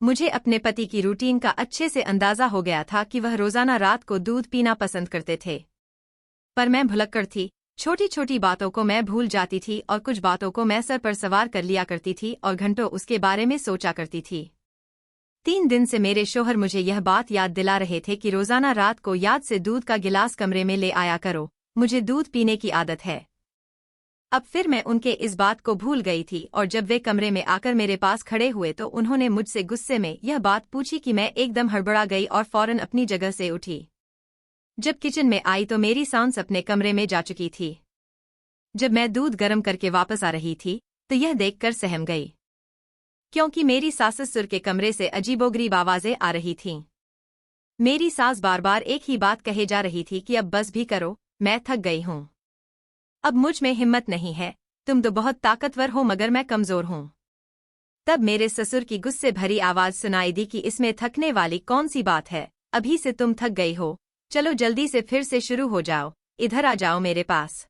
मुझे अपने पति की रूटीन का अच्छे से अंदाजा हो गया था कि वह रोजाना रात को दूध पीना पसंद करते थे। पर मैं भुलक्कड़ थी, छोटी छोटी बातों को मैं भूल जाती थी और कुछ बातों को मैं सर पर सवार कर लिया करती थी और घंटों उसके बारे में सोचा करती थी। 3 दिन से मेरे शोहर मुझे यह बात याद दिला रहे थे कि रोजाना रात को याद से दूध का गिलास कमरे में ले आया करो, मुझे दूध पीने की आदत है। अब फिर मैं उनके इस बात को भूल गई थी और जब वे कमरे में आकर मेरे पास खड़े हुए तो उन्होंने मुझसे गुस्से में यह बात पूछी कि मैं एकदम हड़बड़ा गई और फौरन अपनी जगह से उठी। जब किचन में आई तो मेरी सास अपने कमरे में जा चुकी थी। जब मैं दूध गर्म करके वापस आ रही थी तो यह देखकर सहम गई, क्योंकि मेरी सास ससुर के कमरे से अजीबोगरीब आवाजें आ रही थीं। मेरी सास बार बार एक ही बात कहे जा रही थी कि अब बस भी करो, मैं थक गई हूँ, अब मुझ में हिम्मत नहीं है, तुम तो बहुत ताकतवर हो मगर मैं कमजोर हूँ। तब मेरे ससुर की गुस्से भरी आवाज सुनाई दी कि इसमें थकने वाली कौन सी बात है, अभी से तुम थक गई हो, चलो जल्दी से फिर से शुरू हो जाओ, इधर आ जाओ मेरे पास।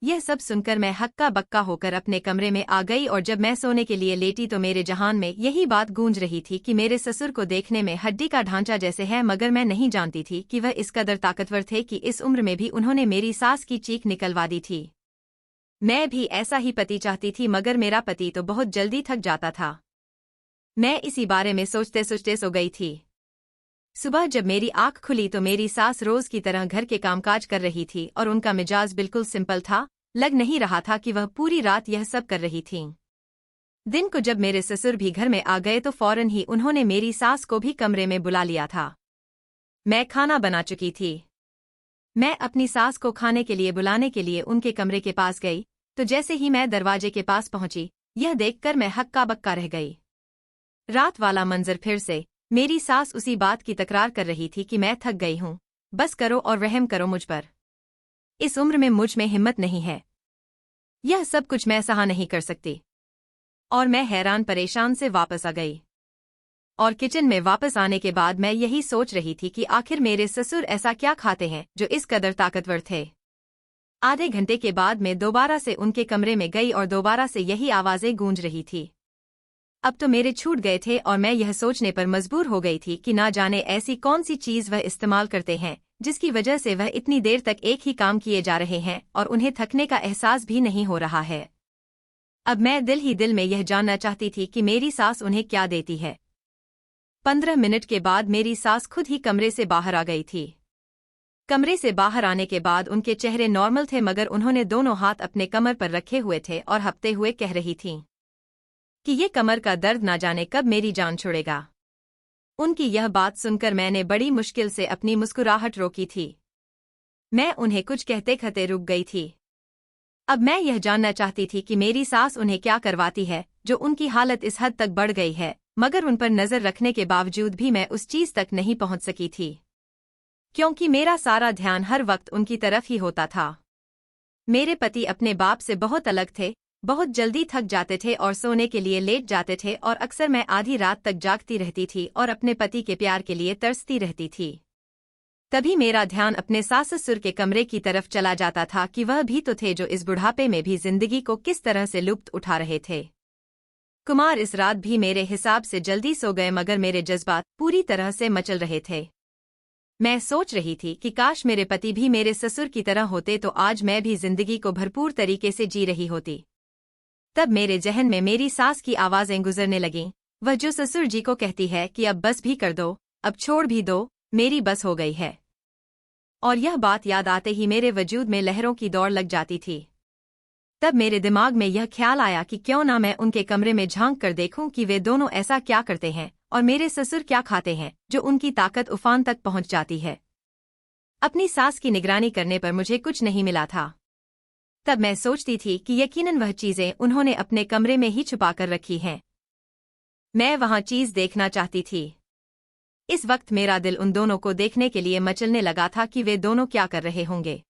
यह सब सुनकर मैं हक्का बक्का होकर अपने कमरे में आ गई और जब मैं सोने के लिए लेटी तो मेरे जहान में यही बात गूंज रही थी कि मेरे ससुर को देखने में हड्डी का ढांचा जैसे है, मगर मैं नहीं जानती थी कि वह इस कदर ताकतवर थे कि इस उम्र में भी उन्होंने मेरी सास की चीख निकलवा दी थी। मैं भी ऐसा ही पति चाहती थी मगर मेरा पति तो बहुत जल्दी थक जाता था। मैं इसी बारे में सोचते सोचते सो गई थी। सुबह जब मेरी आंख खुली तो मेरी सास रोज की तरह घर के कामकाज कर रही थी और उनका मिजाज बिल्कुल सिंपल था, लग नहीं रहा था कि वह पूरी रात यह सब कर रही थीं। दिन को जब मेरे ससुर भी घर में आ गए तो फौरन ही उन्होंने मेरी सास को भी कमरे में बुला लिया था। मैं खाना बना चुकी थी। मैं अपनी सास को खाने के लिए बुलाने के लिए उनके कमरे के पास गई तो जैसे ही मैं दरवाजे के पास पहुंची, यह देखकर मैं हक्का बक्का रह गई। रात वाला मंजर फिर से, मेरी सास उसी बात की तकरार कर रही थी कि मैं थक गई हूँ, बस करो और रहम करो मुझ पर, इस उम्र में मुझ में हिम्मत नहीं है, यह सब कुछ मैं सहा नहीं कर सकती। और मैं हैरान परेशान से वापस आ गई। और किचन में वापस आने के बाद मैं यही सोच रही थी कि आखिर मेरे ससुर ऐसा क्या खाते हैं जो इस कदर ताकतवर थे। आधे घंटे के बाद मैं दोबारा से उनके कमरे में गई और दोबारा से यही आवाजें गूंज रही थी। अब तो मेरे छूट गए थे और मैं यह सोचने पर मजबूर हो गई थी कि ना जाने ऐसी कौन सी चीज वह इस्तेमाल करते हैं जिसकी वजह से वह इतनी देर तक एक ही काम किए जा रहे हैं और उन्हें थकने का एहसास भी नहीं हो रहा है। अब मैं दिल ही दिल में यह जानना चाहती थी कि मेरी सास उन्हें क्या देती है। 15 मिनट के बाद मेरी सास खुद ही कमरे से बाहर आ गई थी। कमरे से बाहर आने के बाद उनके चेहरे नॉर्मल थे मगर उन्होंने दोनों हाथ अपने कमर पर रखे हुए थे और हपते हुए कह रही थीं कि ये कमर का दर्द ना जाने कब मेरी जान छोड़ेगा। उनकी यह बात सुनकर मैंने बड़ी मुश्किल से अपनी मुस्कुराहट रोकी थी। मैं उन्हें कुछ कहते कहते रुक गई थी। अब मैं यह जानना चाहती थी कि मेरी सास उन्हें क्या करवाती है जो उनकी हालत इस हद तक बढ़ गई है, मगर उन पर नजर रखने के बावजूद भी मैं उस चीज तक नहीं पहुंच सकी थी, क्योंकि मेरा सारा ध्यान हर वक्त उनकी तरफ ही होता था। मेरे पति अपने बाप से बहुत अलग थे, बहुत जल्दी थक जाते थे और सोने के लिए लेट जाते थे और अक्सर मैं आधी रात तक जागती रहती थी और अपने पति के प्यार के लिए तरसती रहती थी। तभी मेरा ध्यान अपने सास ससुर के कमरे की तरफ चला जाता था कि वह भी तो थे जो इस बुढ़ापे में भी जिंदगी को किस तरह से लुत्फ उठा रहे थे। कुमार इस रात भी मेरे हिसाब से जल्दी सो गए मगर मेरे जज्बात पूरी तरह से मचल रहे थे। मैं सोच रही थी कि काश मेरे पति भी मेरे ससुर की तरह होते तो आज मैं भी जिंदगी को भरपूर तरीके से जी रही होती। तब मेरे जहन में मेरी सास की आवाजें गुजरने लगीं, वह जो ससुर जी को कहती है कि अब बस भी कर दो, अब छोड़ भी दो, मेरी बस हो गई है। और यह बात याद आते ही मेरे वजूद में लहरों की दौड़ लग जाती थी। तब मेरे दिमाग में यह ख्याल आया कि क्यों ना मैं उनके कमरे में झांक कर देखूं कि वे दोनों ऐसा क्या करते हैं और मेरे ससुर क्या खाते हैं जो उनकी ताकत उफान तक पहुंच जाती है। अपनी सास की निगरानी करने पर मुझे कुछ नहीं मिला था। तब मैं सोचती थी कि यकीनन वह चीजें उन्होंने अपने कमरे में ही छुपा कर रखी हैं। मैं वहां चीज देखना चाहती थी। इस वक्त मेरा दिल उन दोनों को देखने के लिए मचलने लगा था कि वे दोनों क्या कर रहे होंगे।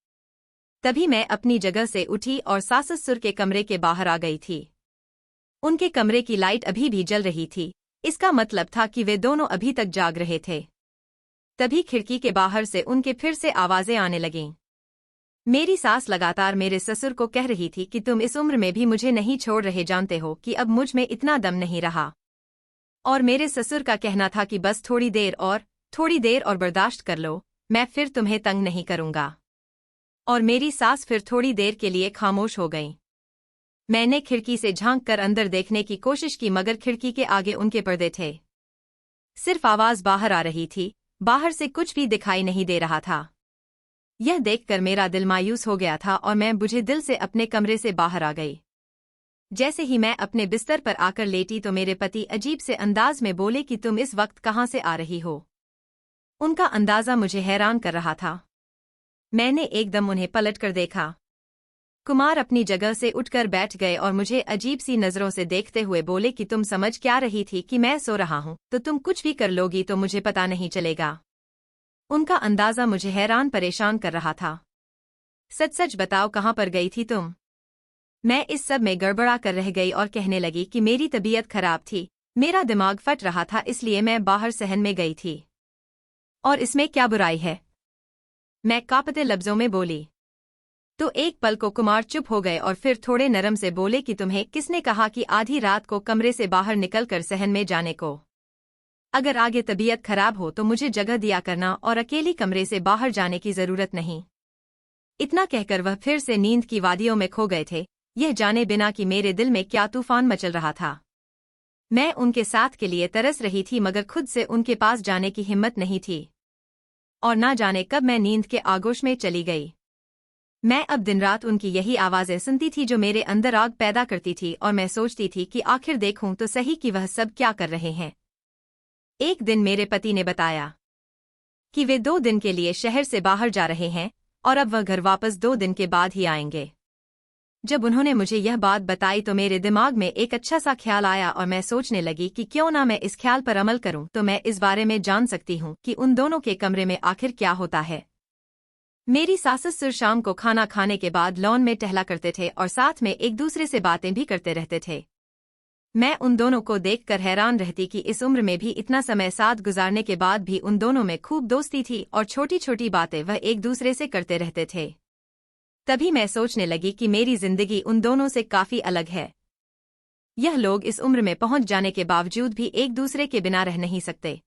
तभी मैं अपनी जगह से उठी और सास ससुर के कमरे के बाहर आ गई थी। उनके कमरे की लाइट अभी भी जल रही थी, इसका मतलब था कि वे दोनों अभी तक जाग रहे थे। तभी खिड़की के बाहर से उनके फिर से आवाजें आने लगीं। मेरी सास लगातार मेरे ससुर को कह रही थी कि तुम इस उम्र में भी मुझे नहीं छोड़ रहे, जानते हो कि अब मुझ में इतना दम नहीं रहा। और मेरे ससुर का कहना था कि बस थोड़ी देर और बर्दाश्त कर लो, मैं फिर तुम्हें तंग नहीं करूंगा। और मेरी सास फिर थोड़ी देर के लिए खामोश हो गईं। मैंने खिड़की से झांक कर अंदर देखने की कोशिश की, मगर खिड़की के आगे उनके पर्दे थे। सिर्फ आवाज बाहर आ रही थी, बाहर से कुछ भी दिखाई नहीं दे रहा था। यह देखकर मेरा दिल मायूस हो गया था और मैं बुझे दिल से अपने कमरे से बाहर आ गई। जैसे ही मैं अपने बिस्तर पर आकर लेटी तो मेरे पति अजीब से अंदाज में बोले कि तुम इस वक्त कहाँ से आ रही हो। उनका अंदाजा मुझे हैरान कर रहा था। मैंने एकदम उन्हें पलट कर देखा। कुमार अपनी जगह से उठकर बैठ गए और मुझे अजीब सी नजरों से देखते हुए बोले कि तुम समझ क्या रही थी कि मैं सो रहा हूं, तो तुम कुछ भी कर लोगी तो मुझे पता नहीं चलेगा। उनका अंदाजा मुझे हैरान परेशान कर रहा था। सच सच बताओ, कहाँ पर गई थी तुम? मैं इस सब में गड़बड़ा कर रह गई और कहने लगी कि मेरी तबीयत खराब थी, मेरा दिमाग फट रहा था, इसलिए मैं बाहर सहन में गई थी। और इसमें क्या बुराई है? मैं कांपते लफ्जों में बोली। तो एक पल को कुमार चुप हो गए और फिर थोड़े नरम से बोले कि तुम्हें किसने कहा कि आधी रात को कमरे से बाहर निकलकर सहन में जाने को? अगर आगे तबीयत खराब हो तो मुझे जगह दिया करना और अकेली कमरे से बाहर जाने की जरूरत नहीं। इतना कहकर वह फिर से नींद की वादियों में खो गए थे, यह जाने बिना कि मेरे दिल में क्या तूफान मचल रहा था। मैं उनके साथ के लिए तरस रही थी, मगर खुद से उनके पास जाने की हिम्मत नहीं थी। और ना जाने कब मैं नींद के आगोश में चली गई। मैं अब दिन रात उनकी यही आवाजें सुनती थी जो मेरे अंदर आग पैदा करती थी, और मैं सोचती थी कि आखिर देखूं तो सही कि वह सब क्या कर रहे हैं। एक दिन मेरे पति ने बताया कि वे 2 दिन के लिए शहर से बाहर जा रहे हैं और अब वह घर वापस 2 दिन के बाद ही आएंगे। जब उन्होंने मुझे यह बात बताई तो मेरे दिमाग में एक अच्छा सा ख्याल आया और मैं सोचने लगी कि क्यों ना मैं इस ख्याल पर अमल करूं, तो मैं इस बारे में जान सकती हूं कि उन दोनों के कमरे में आखिर क्या होता है। मेरी सास ससुर शाम को खाना खाने के बाद लॉन में टहला करते थे और साथ में एक दूसरे से बातें भी करते रहते थे। मैं उन दोनों को देखकर हैरान रहती कि इस उम्र में भी इतना समय साथ गुजारने के बाद भी उन दोनों में खूब दोस्ती थी और छोटी छोटी बातें वह एक दूसरे से करते रहते थे। तभी मैं सोचने लगी कि मेरी जिंदगी उन दोनों से काफी अलग है। यह लोग इस उम्र में पहुंच जाने के बावजूद भी एक दूसरे के बिना रह नहीं सकते।